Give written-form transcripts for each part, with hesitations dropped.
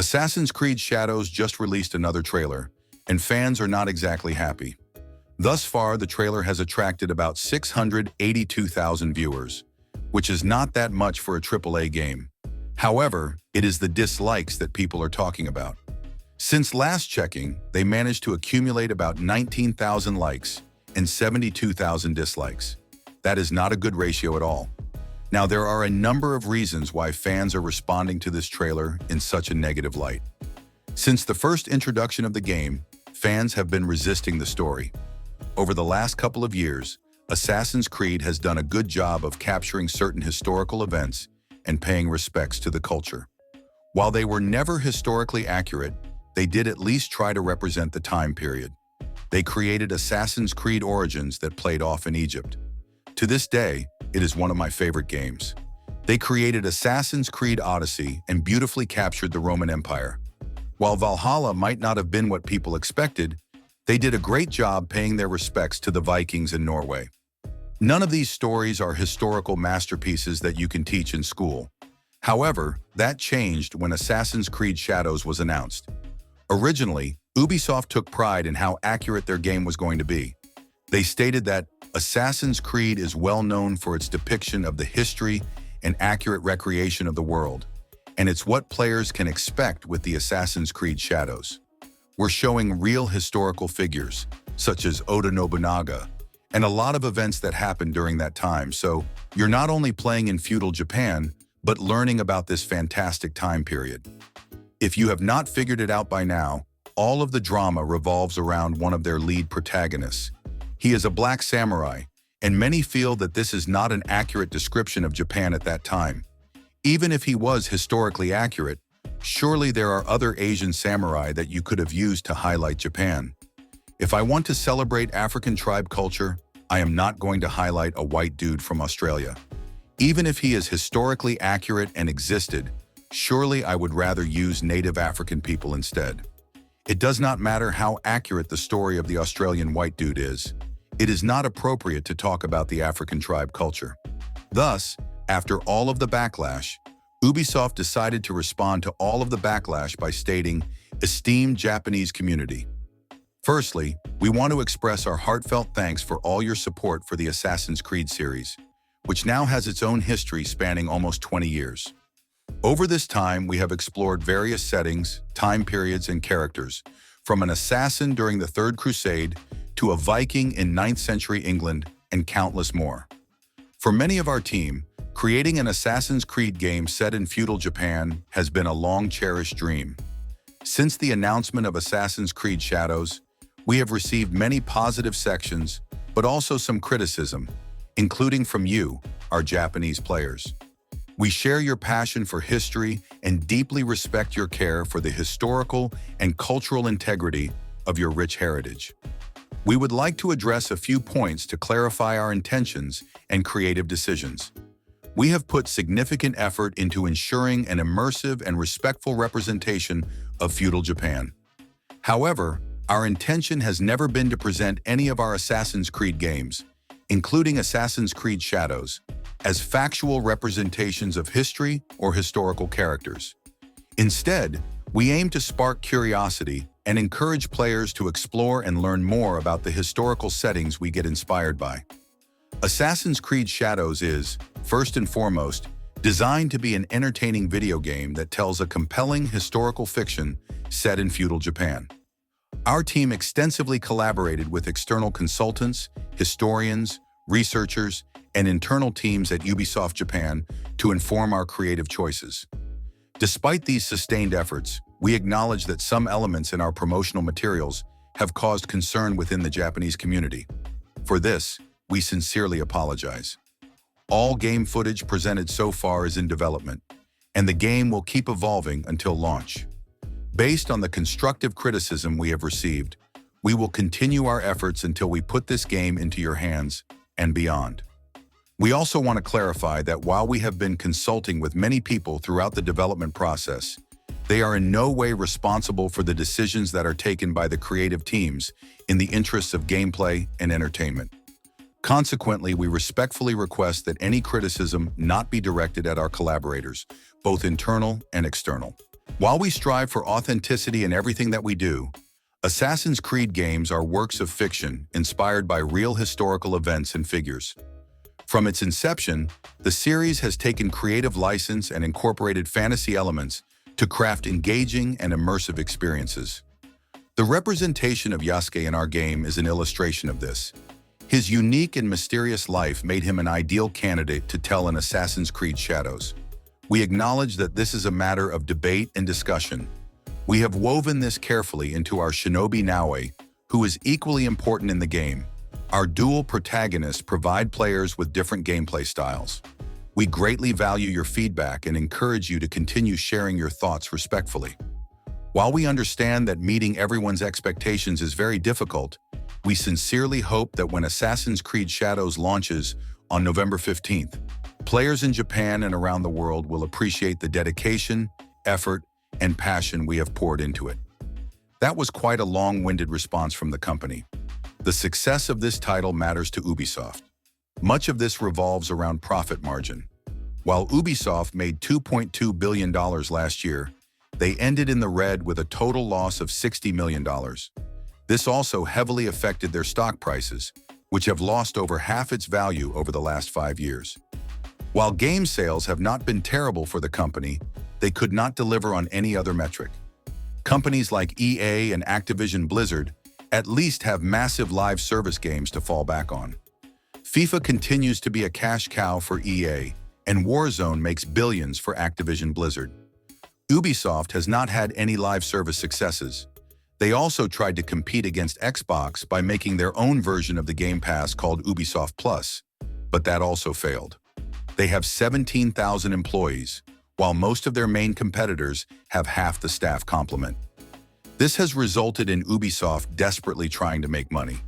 Assassin's Creed Shadows just released another trailer, and fans are not exactly happy. Thus far, the trailer has attracted about 682,000 viewers, which is not that much for a AAA game. However, it is the dislikes that people are talking about. Since last checking, they managed to accumulate about 19,000 likes and 72,000 dislikes. That is not a good ratio at all. Now, there are a number of reasons why fans are responding to this trailer in such a negative light. Since the first introduction of the game, fans have been resisting the story. Over the last couple of years, Assassin's Creed has done a good job of capturing certain historical events and paying respects to the culture. While they were never historically accurate, they did at least try to represent the time period. They created Assassin's Creed Origins that played off in Egypt. To this day, it is one of my favorite games. They created Assassin's Creed Odyssey and beautifully captured the Roman Empire. While Valhalla might not have been what people expected, they did a great job paying their respects to the Vikings in Norway. None of these stories are historical masterpieces that you can teach in school. However, that changed when Assassin's Creed Shadows was announced. Originally, Ubisoft took pride in how accurate their game was going to be. They stated that Assassin's Creed is well known for its depiction of the history and accurate recreation of the world, and it's what players can expect with the Assassin's Creed Shadows. We're showing real historical figures, such as Oda Nobunaga, and a lot of events that happened during that time, so you're not only playing in feudal Japan, but learning about this fantastic time period. If you have not figured it out by now, all of the drama revolves around one of their lead protagonists. He is a black samurai, and many feel that this is not an accurate description of Japan at that time. Even if he was historically accurate, surely there are other Asian samurai that you could have used to highlight Japan. If I want to celebrate African tribe culture, I am not going to highlight a white dude from Australia. Even if he is historically accurate and existed, surely I would rather use native African people instead. It does not matter how accurate the story of the Australian white dude is. It is not appropriate to talk about the African tribe culture. Thus, after all of the backlash, Ubisoft decided to respond to all of the backlash by stating, "Esteemed Japanese community. Firstly, we want to express our heartfelt thanks for all your support for the Assassin's Creed series, which now has its own history spanning almost 20 years. Over this time, we have explored various settings, time periods, and characters, from an assassin during the Third Crusade to a Viking in 9th century England, and countless more. For many of our team, creating an Assassin's Creed game set in feudal Japan has been a long-cherished dream. Since the announcement of Assassin's Creed Shadows, we have received many positive sections, but also some criticism, including from you, our Japanese players. We share your passion for history and deeply respect your care for the historical and cultural integrity of your rich heritage. We would like to address a few points to clarify our intentions and creative decisions. We have put significant effort into ensuring an immersive and respectful representation of feudal Japan. However, our intention has never been to present any of our Assassin's Creed games, including Assassin's Creed Shadows, as factual representations of history or historical characters. Instead, we aim to spark curiosity and encourage players to explore and learn more about the historical settings we get inspired by. Assassin's Creed Shadows is, first and foremost, designed to be an entertaining video game that tells a compelling historical fiction set in feudal Japan. Our team extensively collaborated with external consultants, historians, researchers, and internal teams at Ubisoft Japan to inform our creative choices. Despite these sustained efforts, we acknowledge that some elements in our promotional materials have caused concern within the Japanese community. For this, we sincerely apologize. All game footage presented so far is in development, and the game will keep evolving until launch. Based on the constructive criticism we have received, we will continue our efforts until we put this game into your hands and beyond. We also want to clarify that while we have been consulting with many people throughout the development process, they are in no way responsible for the decisions that are taken by the creative teams in the interests of gameplay and entertainment. Consequently, we respectfully request that any criticism not be directed at our collaborators, both internal and external. While we strive for authenticity in everything that we do, Assassin's Creed games are works of fiction inspired by real historical events and figures. From its inception, the series has taken creative license and incorporated fantasy elements to craft engaging and immersive experiences. The representation of Yasuke in our game is an illustration of this. His unique and mysterious life made him an ideal candidate to tell in Assassin's Creed Shadows. We acknowledge that this is a matter of debate and discussion. We have woven this carefully into our Shinobi Naue, who is equally important in the game. Our dual protagonists provide players with different gameplay styles. We greatly value your feedback and encourage you to continue sharing your thoughts respectfully. While we understand that meeting everyone's expectations is very difficult, we sincerely hope that when Assassin's Creed Shadows launches on November 15th, players in Japan and around the world will appreciate the dedication, effort, and passion we have poured into it. That was quite a long-winded response from the company. The success of this title matters to Ubisoft. Much of this revolves around profit margin. While Ubisoft made $2.2 billion last year, they ended in the red with a total loss of $60 million. This also heavily affected their stock prices, which have lost over half its value over the last 5 years. While game sales have not been terrible for the company, they could not deliver on any other metric. Companies like EA and Activision Blizzard at least have massive live service games to fall back on. FIFA continues to be a cash cow for EA, and Warzone makes billions for Activision Blizzard. Ubisoft has not had any live service successes. They also tried to compete against Xbox by making their own version of the Game Pass called Ubisoft Plus, but that also failed. They have 17,000 employees, while most of their main competitors have half the staff complement. This has resulted in Ubisoft desperately trying to make money.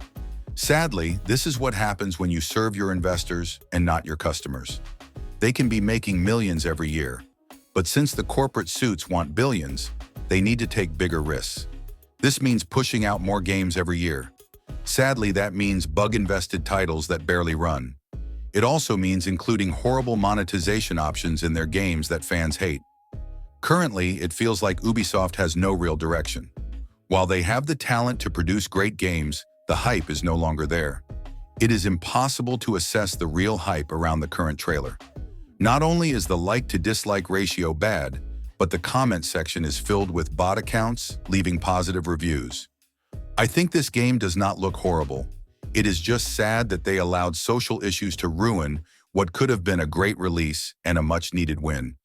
Sadly, this is what happens when you serve your investors and not your customers. They can be making millions every year, but since the corporate suits want billions, they need to take bigger risks. This means pushing out more games every year. Sadly, that means bug-invested titles that barely run. It also means including horrible monetization options in their games that fans hate. Currently, it feels like Ubisoft has no real direction. While they have the talent to produce great games, the hype is no longer there. It is impossible to assess the real hype around the current trailer. Not only is the like-to-dislike ratio bad, but the comment section is filled with bot accounts leaving positive reviews. I think this game does not look horrible. It is just sad that they allowed social issues to ruin what could have been a great release and a much-needed win.